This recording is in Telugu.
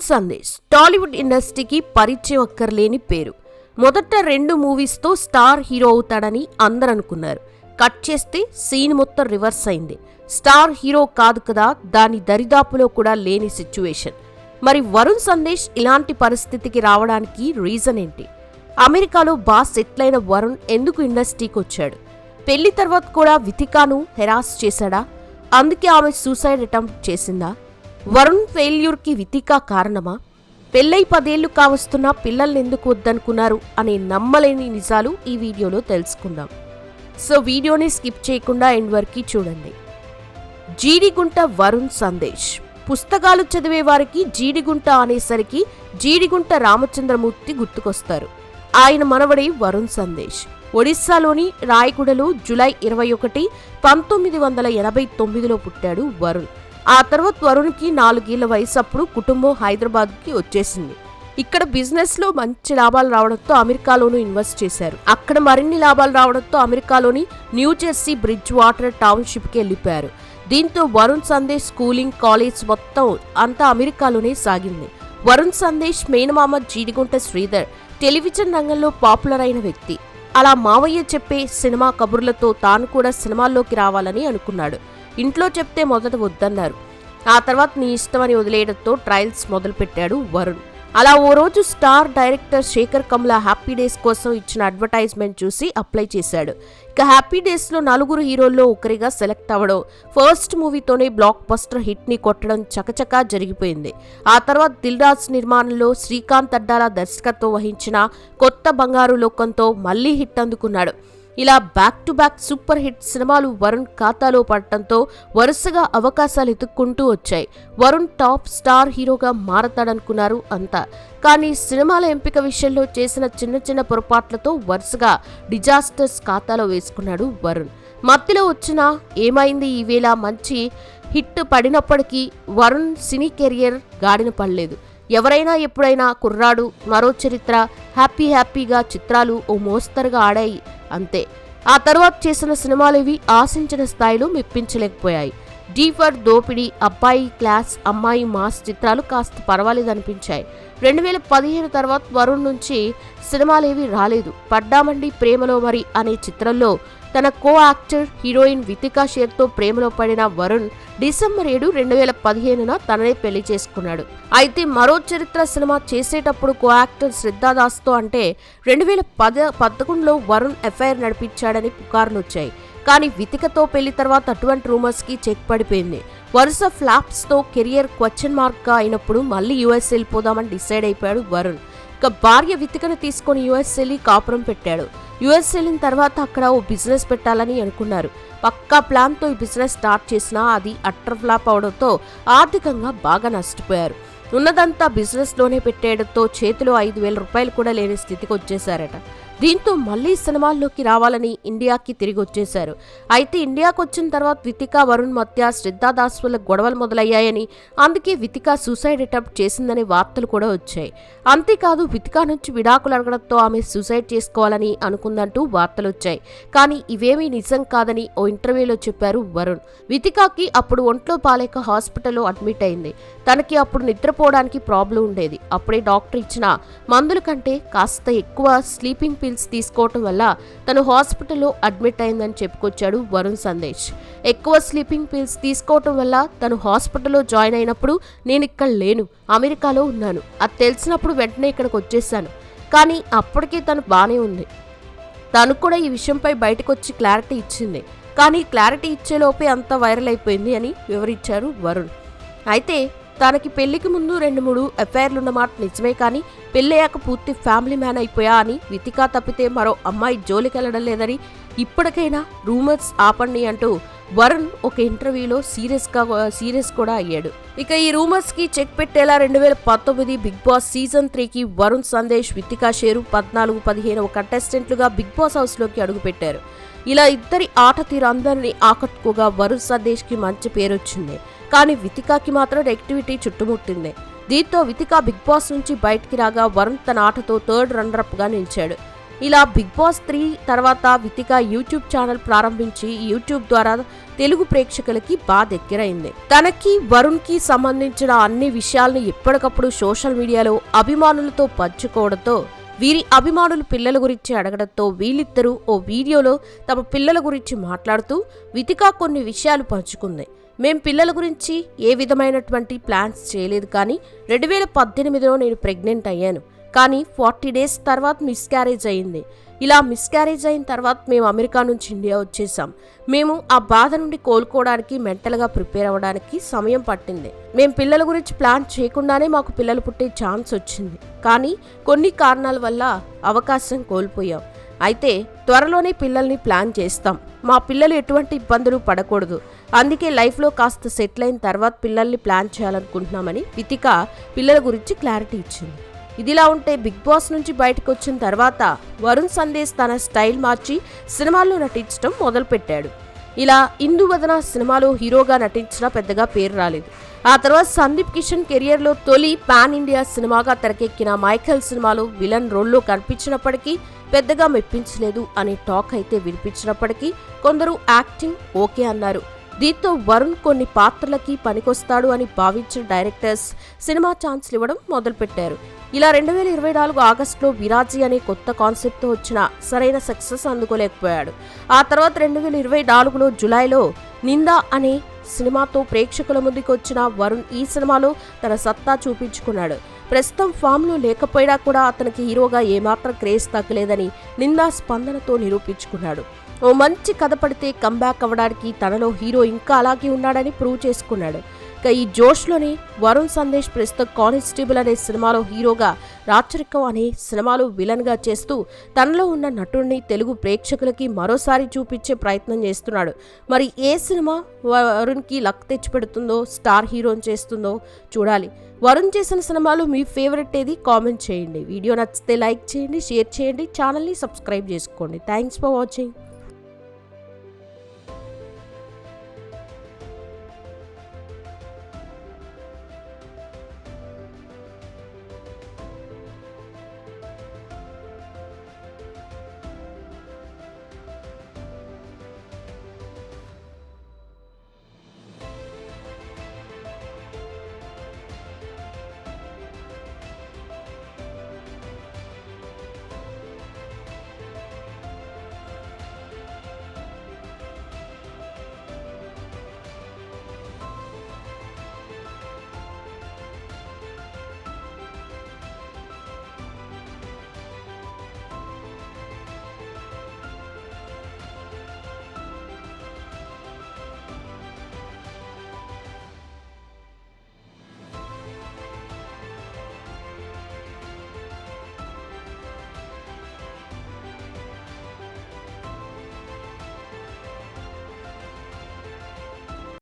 వరుణ్ సందేశ్ టాలీవుడ్ ఇండస్ట్రీకి పరిచయం అక్కర్లేని పేరు. మొదట 2 మూవీస్తో స్టార్ హీరో అవుతాడని అందరూ అనుకున్నారు. కట్ చేస్తే సీన్ మొత్తం రివర్స్ అయింది. స్టార్ హీరో కాదు కదా, దాని దరిదాపులో కూడా లేని సిచ్యువేషన్. మరి వరుణ్ సందేశ్ ఇలాంటి పరిస్థితికి రావడానికి రీజన్ ఏంటి? అమెరికాలో బాగా సెటిల్ అయిన వరుణ్ ఎందుకు ఇండస్ట్రీకి వచ్చాడు? పెళ్లి తర్వాత కూడా వితికాను హెరాస్ చేశాడా? అందుకే ఆమె సూసైడ్ అటెంప్ట్ చేసిందా? వరుణ్ ఫెయిల్యూర్కి వితికా కారణమా? పెళ్ళై 10 ఏళ్లు కావస్తున్నా పిల్లల్ని ఎందుకు వద్దనుకున్నారు అనే నమ్మలేని నిజాలు ఈ వీడియోలో తెలుసుకుందాం. సో వీడియోని స్కిప్ చేయకుండా ఎండ్ వరకు చూడండి. జీడిగుంట వరుణ్ సందేశ్. పుస్తకాలు చదివే వారికి జీడిగుంట అనేసరికి జీడిగుంట రామచంద్రమూర్తి గుర్తుకొస్తారు. ఆయన మనవడే వరుణ్ సందేశ్. ఒడిశాలోని రాయగూడలో జూలై 21, 1989లో పుట్టాడు వరుణ్. ఆ తర్వాత వరుణ్కి 4 ఏళ్ల వయసు. అప్పుడు కుటుంబం హైదరాబాద్కి వచ్చేసింది. ఇక్కడ బిజినెస్ లో మంచి లాభాలు రావడంతో అమెరికాలోనూ ఇన్వెస్ట్ చేశారు. అక్కడ మరిన్ని లాభాలు రావడంతో అమెరికాలోని న్యూజెర్సీ బ్రిడ్జ్ వాటర్ టౌన్షిప్కి వెళ్ళిపోయారు. దీంతో వరుణ్ సందేశ్ స్కూలింగ్, కాలేజ్ మొత్తం అంతా అమెరికాలోనే సాగింది. వరుణ్ సందేశ్ మేనమామ జీడిగుంట శ్రీధర్ టెలివిజన్ రంగంలో పాపులర్ అయిన వ్యక్తి. అలా మావయ్య చెప్పే సినిమా కబుర్లతో తాను కూడా సినిమాల్లోకి రావాలని అనుకున్నాడు. ఇంట్లో చెప్తే మొదట వద్దన్నారు. ఆ తర్వాత నీ ఇష్టమని వదిలేయడంతో ట్రయల్స్ మొదలుపెట్టాడు వరుణ్. అలా ఓ రోజు star director Shekhar Kamla happy days కోసం ఇచ్చిన అడ్వర్టైజ్మెంట్ చూసి అప్లై చేశాడు. ఇక హ్యాపీ డేస్ లో 4 హీరోల్లో ఒకరిగా సెలెక్ట్ అవ్వడం, ఫస్ట్ మూవీతోనే బ్లాక్ బస్టర్ హిట్ ని కొట్టడం చకచకా జరిగిపోయింది. ఆ తర్వాత దిల్ రాజు నిర్మాణంలో శ్రీకాంత్ అడ్డాల దర్శకత్వం వహించిన కొత్త బంగారు లోకంతో మళ్లీ హిట్ అందుకున్నాడు. ఇలా back to back super hit సినిమాలు వరుణ్ ఖాతాలో పడటంతో వరుసగా అవకాశాలు ఎత్తుక్కుంటూ వచ్చాయి. వరుణ్ టాప్ స్టార్ హీరోగా మారతాడనుకున్నారు అంతా. కానీ సినిమాల ఎంపిక విషయంలో చేసిన చిన్న పొరపాట్లతో వరుసగా డిజాస్టర్స్ ఖాతాలో వేసుకున్నాడు వరుణ్. మధ్యలో వచ్చిన ఏమైంది ఈవేళ మంచి హిట్ పడినప్పటికీ వరుణ్ సినీ కెరియర్ గాడిన పడలేదు. ఎవరైనా ఎప్పుడైనా కుర్రాడు, మరో చరిత్ర, హ్యాపీగా చిత్రాలు ఓ మోస్తరుగా ఆడాయి అంతే. ఆ తర్వాత చేసిన సినిమాలేవి ఆశించిన స్థాయిలో మెప్పించలేకపోయాయి. డీఫర్, దోపిడి, అబ్బాయి క్లాస్, అమ్మాయి మాస్ చిత్రాలు కాస్త పర్వాలేదనిపించాయి. 2015 తర్వాత వరుణ్ నుంచి సినిమాలేవి రాలేదు. పడ్డామండి ప్రేమలో మరి అనే చిత్రంలో తన కో యాక్టర్ హీరోయిన్ వితికా షేర్తో ప్రేమలో పడిన వరుణ్ డిసెంబర్ 7, 2015 తననే పెళ్లి చేసుకున్నాడు. అయితే మరో చరిత్ర సినిమా చేసేటప్పుడు కో యాక్టర్ శ్రద్ధాదాస్తో అంటే 2011లో వరుణ్ ఎఫ్ఐఆర్ నడిపించాడని పుకార్లొచ్చాయి. కానీ వితికతో పెళ్లి తర్వాత అటువంటి రూమర్స్ కి చెక్ పడిపోయింది. వరుస ఫ్లాప్స్ తో కెరియర్ క్వశ్చన్ మార్క్ గా అయినప్పుడు మళ్ళీ యుఎస్ వెళ్ళిపోదామని డిసైడ్ అయిపోయాడు వరుణ్. ఇక భార్య వితికను తీసుకుని యుఎస్ వెళ్ళి కాపురం పెట్టాడు. యుఎస్ వెళ్ళిన తర్వాత అక్కడ ఓ బిజినెస్ పెట్టాలని అనుకున్నారు. పక్కా ప్లాన్ తో ఈ బిజినెస్ స్టార్ట్ చేసినా అది అట్టర్ ఫ్లాప్ అవడంతో ఆర్థికంగా బాగా నష్టపోయారు. ఉన్నదంతా బిజినెస్ లోనే పెట్టేయడంతో చేతిలో 5,000 రూపాయలు కూడా లేని స్థితికి వచ్చేశారట. దీంతో మళ్లీ సినిమాల్లోకి రావాలని ఇండియాకి తిరిగి వచ్చేశారు. అయితే ఇండియాకు వచ్చిన తర్వాత వితికా వరుణ్ మధ్య శ్రద్ధాదాస్ వల్ల గొడవలు మొదలయ్యాయని, అందుకే వితికా సూసైడ్ అటెంప్ట్ చేసిందనే వార్తలు కూడా వచ్చాయి. అంతేకాదు వితికా నుంచి విడాకులు అడగడంతో ఆమె సూసైడ్ చేసుకోవాలని అనుకుందంటూ వార్తలు వచ్చాయి. కానీ ఇవేమీ నిజం కాదని ఓ ఇంటర్వ్యూలో చెప్పారు వరుణ్. వితికాకి అప్పుడు ఒంట్లో బాలేక హాస్పిటల్లో అడ్మిట్ అయింది. తనకి అప్పుడు నిద్రపోవడానికి ప్రాబ్లం ఉండేది. అప్పుడే డాక్టర్ ఇచ్చిన మందుల కంటే కాస్త ఎక్కువ స్లీపింగ్ పిల్స్ తీసుకోవటం వల్ల తను హాస్పిటల్లో అడ్మిట్ అయిందని చెప్పుకొచ్చాడు వరుణ్ సందేశ్. ఎక్కువ స్లీపింగ్ పిల్స్ తీసుకోవటం వల్ల తను హాస్పిటల్లో జాయిన్ అయినప్పుడు నేను ఇక్కడ లేను, అమెరికాలో ఉన్నాను. అది తెలిసినప్పుడు వెంటనే ఇక్కడికి వచ్చేసాను. కానీ అప్పటికే తను బానే ఉంది. తను కూడా ఈ విషయంపై బయటకు వచ్చి క్లారిటీ ఇచ్చింది. కానీ క్లారిటీ ఇచ్చేలోపే అంతా వైరల్ అయిపోయింది అని వివరించారు వరుణ్. అయితే తనకి పెళ్లికి ముందు 2-3 ఎఫ్ఐఆర్లున్నమాట నిజమే, కానీ పెళ్ళయ్యాక పూర్తి ఫ్యామిలీ మ్యాన్ అయిపోయా అని, వితికా తప్పితే మరో అమ్మాయి జోలికెళ్లడం లేదని, ఇప్పటికైనా రూమర్స్ ఆపండి అంటూ వరుణ్ ఒక ఇంటర్వ్యూలో సీరియస్ కూడా అయ్యాడు. ఇక ఈ రూమర్స్ కి చెక్ పెట్టేలా 2019 బిగ్ బాస్ సీజన్ 3కి వరుణ్ సందేశ్, వితికా షేరు 14-15 కంటెస్టెంట్లుగా బిగ్ బాస్ హౌస్ లోకి అడుగుపెట్టారు. ఇలా ఇద్దరి ఆట తీరు అందరినీ ఆకట్టుకోగా వరుణ్ సందేశ్ కి మంచి పేరొచ్చింది. కానీ వితికాకి మాత్రం నెగటివిటీ చుట్టుముట్టింది. దీంతో వితికా బిగ్ బాస్ నుంచి బయటికి రాగా వరుణ్ తన ఆటతో 3rd రన్నరప్ గా నిలిచాడు. ఇలా బిగ్ బాస్ 3 తర్వాత వితిక యూట్యూబ్ ఛానల్ ప్రారంభించి యూట్యూబ్ ద్వారా తెలుగు ప్రేక్షకులకి బాగా దగ్గరైంది. తనకి వరుణ్ కి సంబంధించిన అన్ని విషయాలను ఎప్పటికప్పుడు సోషల్ మీడియాలో అభిమానులతో పంచుకోవడంతో వీరి అభిమానులు పిల్లల గురించి అడగడంతో వీళ్ళిద్దరూ ఓ వీడియోలో తమ పిల్లల గురించి మాట్లాడుతూ వితిక కొన్ని విషయాలు పంచుకుంది. మేం పిల్లల గురించి ఏ విధమైనటువంటి ప్లాన్స్ చేయలేదు, కానీ 2018లో నేను ప్రెగ్నెంట్ అయ్యాను, కానీ 40 డేస్ తర్వాత మిస్క్యారేజ్ అయింది. ఇలా మిస్క్యారేజ్ అయిన తర్వాత మేము అమెరికా నుంచి ఇండియా వచ్చేసాం. మేము ఆ బాధ నుండి కోలుకోవడానికి మెంటల్గా ప్రిపేర్ అవ్వడానికి సమయం పట్టింది. మేము పిల్లల గురించి ప్లాన్ చేయకుండానే మాకు పిల్లలు పుట్టే ఛాన్స్ వచ్చింది, కానీ కొన్ని కారణాల వల్ల అవకాశం కోల్పోయాం. అయితే త్వరలోనే పిల్లల్ని ప్లాన్ చేస్తాం. మా పిల్లలు ఎటువంటి ఇబ్బందులు పడకూడదు, అందుకే లైఫ్లో కాస్త సెటిల్ అయిన తర్వాత పిల్లల్ని ప్లాన్ చేయాలనుకుంటున్నామని వితిక పిల్లల గురించి క్లారిటీ ఇచ్చింది. ఇదిలా ఉంటే బిగ్ బాస్ నుంచి బయటకు వచ్చిన తర్వాత వరుణ్ సందేశ్ తన స్టైల్ మార్చి సినిమాల్లో నటించడం మొదలుపెట్టాడు. ఇలా ఇందువదన సినిమాలో హీరోగా నటించినా పెద్దగా పేరు రాలేదు. ఆ తర్వాత సందీప్ కిషన్ కెరియర్లో తొలి పాన్ ఇండియా సినిమాగా తెరకెక్కిన మైఖేల్ సినిమాలో విలన్ రోల్లో కనిపించినప్పటికీ పెద్దగా మెప్పించలేదు అనే టాక్ అయితే వినిపించినప్పటికీ కొందరు యాక్టింగ్ ఓకే అన్నారు. దీంతో వరుణ్ కొన్ని పాత్రలకి పనికొస్తాడు అని భావించిన డైరెక్టర్స్ సినిమా ఛాన్స్లు ఇవ్వడం మొదలుపెట్టారు. ఇలా 2024 ఆగస్టులో విరాజీ అనే కొత్త కాన్సెప్ట్తో వచ్చిన సరైన సక్సెస్ అందుకోలేకపోయాడు. ఆ తర్వాత 2024లో జులైలో నిందా అనే సినిమాతో ప్రేక్షకుల ముందుకు వచ్చిన వరుణ్ ఈ సినిమాలో తన సత్తా చూపించుకున్నాడు. ప్రస్తుతం ఫామ్లో లేకపోయినా కూడా అతనికి హీరోగా ఏమాత్రం క్రేజ్ తగ్గలేదని నిందా స్పందనతో నిరూపించుకున్నాడు. ఓ మంచి కథ పడితే కంబ్యాక్ అవ్వడానికి తనలో హీరో ఇంకా అలాగే ఉన్నాడని ప్రూవ్ చేసుకున్నాడు. ఇక ఈ జోష్లోనే వరుణ్ సందేశ్ ప్రస్తుతం కానిస్టేబుల్ అనే సినిమాలో హీరోగా, రాచరికం అనే సినిమాలో విలన్గా చేస్తూ తనలో ఉన్న నటుడిని తెలుగు ప్రేక్షకులకి మరోసారి చూపించే ప్రయత్నం చేస్తున్నాడు. మరి ఏ సినిమా వరుణ్కి లక్ తెచ్చిపెడుతుందో, స్టార్ హీరోని చేస్తుందో చూడాలి. వరుణ్ చేసిన సినిమాలో మీ ఫేవరెట్ ఏది కామెంట్ చేయండి. వీడియో నచ్చితే లైక్ చేయండి, షేర్ చేయండి, ఛానల్ని సబ్స్క్రైబ్ చేసుకోండి. Thanks for watching.